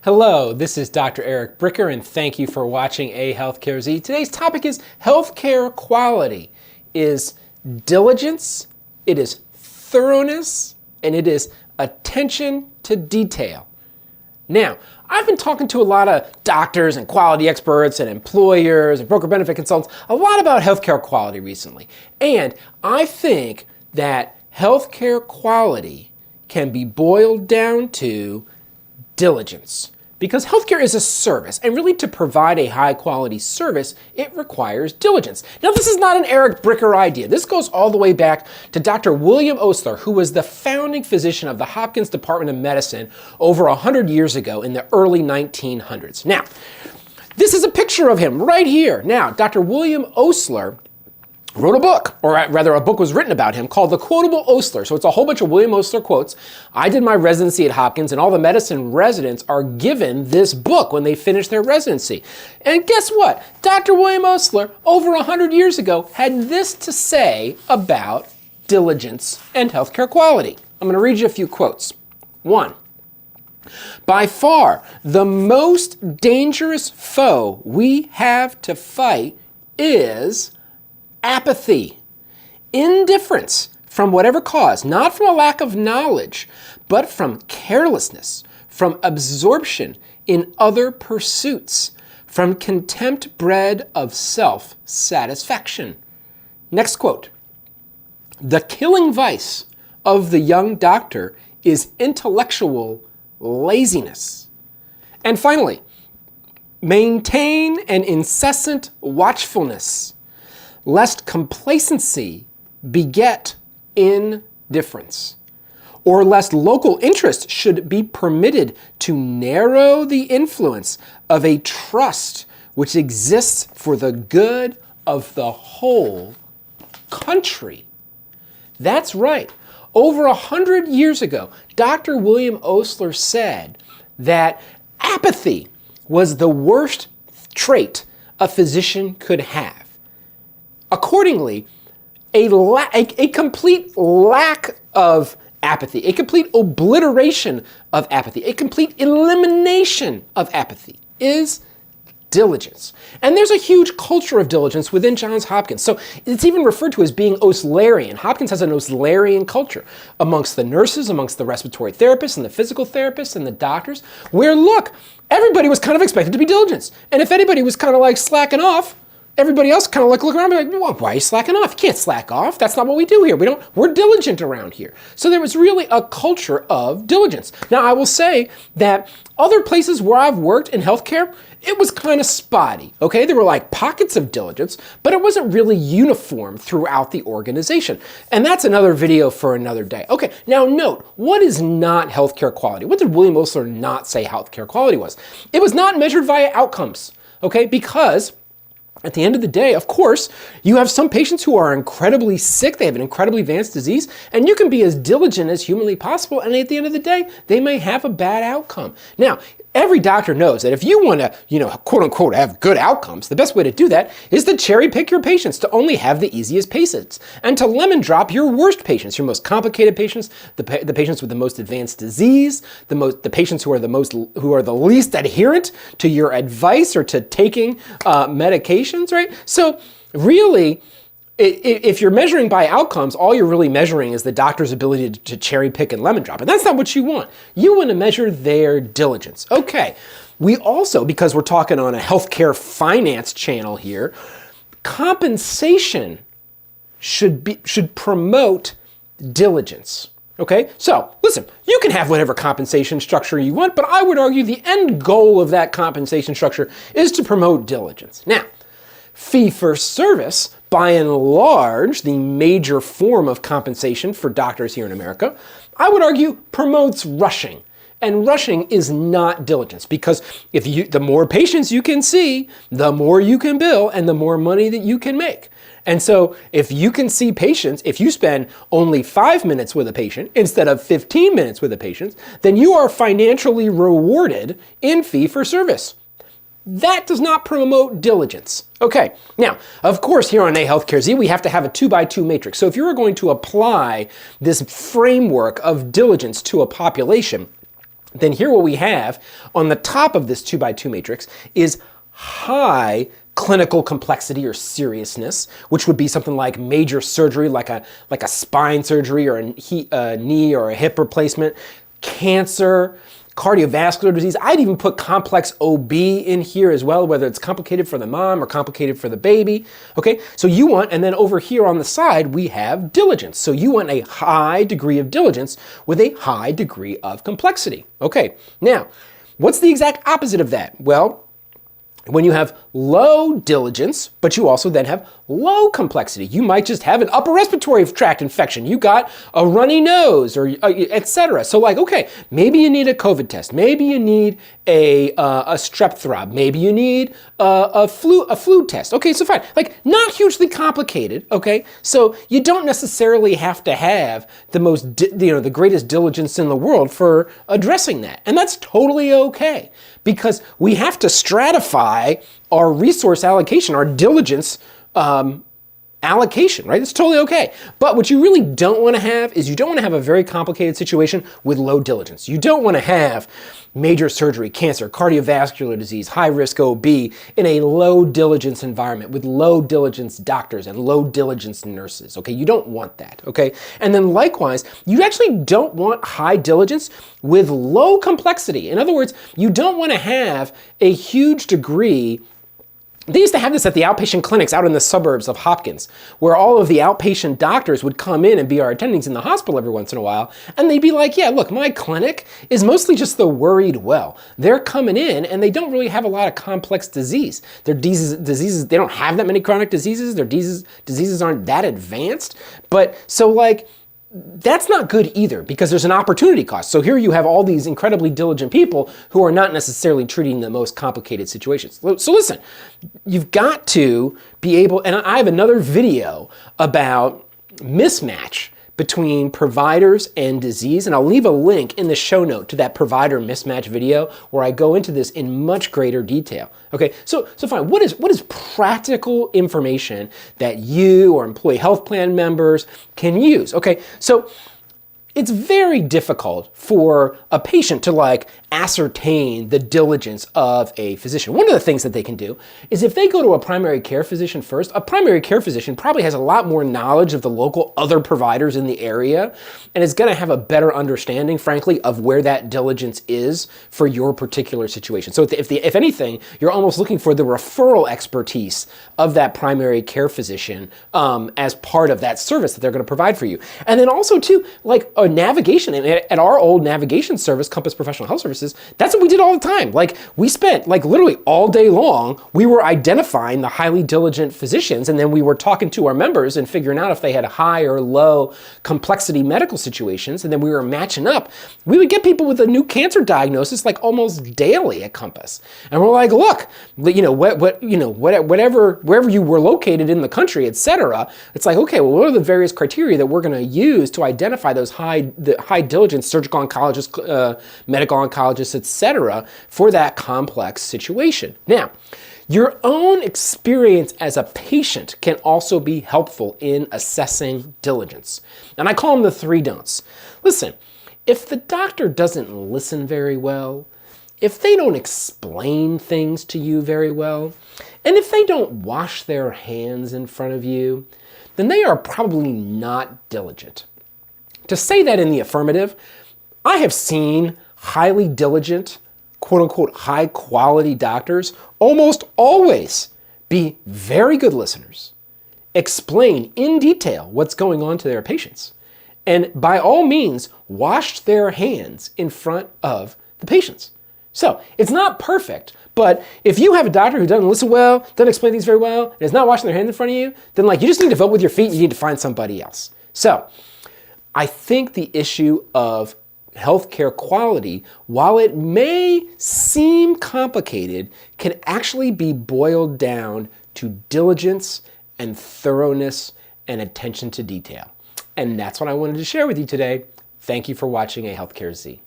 Hello, this is Dr. Eric Bricker, and thank you for watching A Healthcare Z. Today's topic is healthcare quality. It is diligence, it is thoroughness, and it is attention to detail. Now, I've been talking to a lot of doctors and quality experts and employers and broker benefit consultants a lot about healthcare quality recently. And I think that healthcare quality can be boiled down to diligence. Because healthcare is a service, and really to provide a high quality service, it requires diligence. Now, this is not an Eric Bricker idea. This goes all the way back to Dr. William Osler, who was the founding physician of the Hopkins Department of Medicine over 100 years ago in the early 1900s. Now, this is a picture of him right here. Now, Dr. William Osler wrote a book, or rather a book was written about him called The Quotable Osler. So it's a whole bunch of William Osler quotes. I did my residency at Hopkins, and all the medicine residents are given this book when they finish their residency. And guess what? Dr. William Osler, over 100 years ago, had this to say about diligence and healthcare quality. I'm going to read you a few quotes. 1. By far, the most dangerous foe we have to fight is apathy, indifference from whatever cause, not from a lack of knowledge, but from carelessness, from absorption in other pursuits, from contempt bred of self-satisfaction. Next quote. The killing vice of the young doctor is intellectual laziness. And finally, maintain an incessant watchfulness, lest complacency beget indifference, or lest local interest should be permitted to narrow the influence of a trust which exists for the good of the whole country. That's right. Over 100 years ago, Dr. William Osler said that apathy was the worst trait a physician could have. Accordingly, a complete lack of apathy, a complete obliteration of apathy, a complete elimination of apathy is diligence. And there's a huge culture of diligence within Johns Hopkins. So it's even referred to as being Oslerian. Hopkins has an Oslerian culture amongst the nurses, amongst the respiratory therapists and the physical therapists and the doctors, where look, everybody was kind of expected to be diligent. And if anybody was kind of like slacking off, everybody else kind of look around and be like, well, why are you slacking off? You can't slack off. That's not what we do here. We're diligent around here. So there was really a culture of diligence. Now, I will say that other places where I've worked in healthcare, it was kind of spotty, okay? There were like pockets of diligence, but it wasn't really uniform throughout the organization. And that's another video for another day. Okay, now note, what is not healthcare quality? What did William Osler not say healthcare quality was? It was not measured via outcomes, okay? Because at the end of the day, of course, you have some patients who are incredibly sick, they have an incredibly advanced disease, and you can be as diligent as humanly possible, and at the end of the day, they may have a bad outcome. Now, every doctor knows that if you want to, quote unquote, have good outcomes, the best way to do that is to cherry pick your patients, to only have the easiest patients, and to lemon drop your worst patients, your most complicated patients, the patients with the most advanced disease, the patients who are the least adherent to your advice or to taking medications, right? So really, if you're measuring by outcomes, all you're really measuring is the doctor's ability to cherry pick and lemon drop. And that's not what you want. You want to measure their diligence. Okay. We also, because we're talking on a healthcare finance channel here, compensation should promote diligence. Okay? So, listen, you can have whatever compensation structure you want, but I would argue the end goal of that compensation structure is to promote diligence. Now, fee for service, by and large, the major form of compensation for doctors here in America, I would argue promotes rushing. And rushing is not diligence, because the more patients you can see, the more you can bill and the more money that you can make. And so if you can see patients, if you spend only 5 minutes with a patient instead of 15 minutes with a patient, then you are financially rewarded in fee for service. That does not promote diligence. Okay, now, of course, here on A Healthcare Z, we have to have a 2x2 matrix. So if you are going to apply this framework of diligence to a population, then here what we have on the top of this 2x2 matrix is high clinical complexity or seriousness, which would be something like major surgery, like a spine surgery or a knee or a hip replacement, cancer, cardiovascular disease. I'd even put complex OB in here as well, whether it's complicated for the mom or complicated for the baby. Okay, so you want, and then over here on the side, we have diligence. So you want a high degree of diligence with a high degree of complexity. Okay, now, what's the exact opposite of that? Well, when you have low diligence, but you also then have low complexity. You might just have an upper respiratory tract infection. You got a runny nose, or etc. So like, okay, maybe you need a COVID test. Maybe you need a strep throb. Maybe you need a flu test. Okay, so fine. Like, not hugely complicated. Okay, so you don't necessarily have to have the greatest diligence in the world for addressing that, and that's totally okay, because we have to stratify our resource allocation, our diligence allocation, right? It's totally okay. But what you really don't want to have is you don't want to have a very complicated situation with low diligence. You don't want to have major surgery, cancer, cardiovascular disease, high-risk OB in a low diligence environment with low diligence doctors and low diligence nurses, okay? You don't want that, okay? And then likewise, you actually don't want high diligence with low complexity. In other words, you don't want to have a huge degree. They used to have this at the outpatient clinics out in the suburbs of Hopkins, where all of the outpatient doctors would come in and be our attendings in the hospital every once in a while, and they'd be like, yeah, look, my clinic is mostly just the worried well. They're coming in and they don't really have a lot of complex disease. Their diseases, they don't have that many chronic diseases. Their diseases aren't that advanced. But so like, that's not good either, because there's an opportunity cost. So here you have all these incredibly diligent people who are not necessarily treating the most complicated situations. So listen, you've got to be able, and I have another video about mismatch between providers and disease, and I'll leave a link in the show note to that provider mismatch video where I go into this in much greater detail. Okay, so fine, what is practical information that you or employee health plan members can use? Okay, so it's very difficult for a patient to like ascertain the diligence of a physician. One of the things that they can do is if they go to a primary care physician first, a primary care physician probably has a lot more knowledge of the local other providers in the area and is going to have a better understanding, frankly, of where that diligence is for your particular situation. So if anything, you're almost looking for the referral expertise of that primary care physician as part of that service that they're going to provide for you. And then also too, like a navigation, at our old navigation service, Compass Professional Health Services, that's what we did all the time. Like we spent like literally all day long, we were identifying the highly diligent physicians, and then we were talking to our members and figuring out if they had high or low complexity medical situations, and then we were matching up. We would get people with a new cancer diagnosis like almost daily at Compass. And we're like, look, you know, whatever, wherever you were located in the country, et cetera, it's like, okay, well, what are the various criteria that we're going to use to identify those high diligence surgical oncologists, medical oncologists, etc., for that complex situation. Now, your own experience as a patient can also be helpful in assessing diligence. And I call them the 3 don'ts. Listen, if the doctor doesn't listen very well, if they don't explain things to you very well, and if they don't wash their hands in front of you, then they are probably not diligent. To say that in the affirmative, I have seen highly diligent, quote unquote, high quality doctors almost always be very good listeners, explain in detail what's going on to their patients, and by all means, wash their hands in front of the patients. So it's not perfect, but if you have a doctor who doesn't listen well, doesn't explain things very well, and is not washing their hands in front of you, then like you just need to vote with your feet and you need to find somebody else. So I think the issue of healthcare quality, while it may seem complicated, can actually be boiled down to diligence and thoroughness and attention to detail. And that's what I wanted to share with you today. Thank you for watching A Healthcare Z.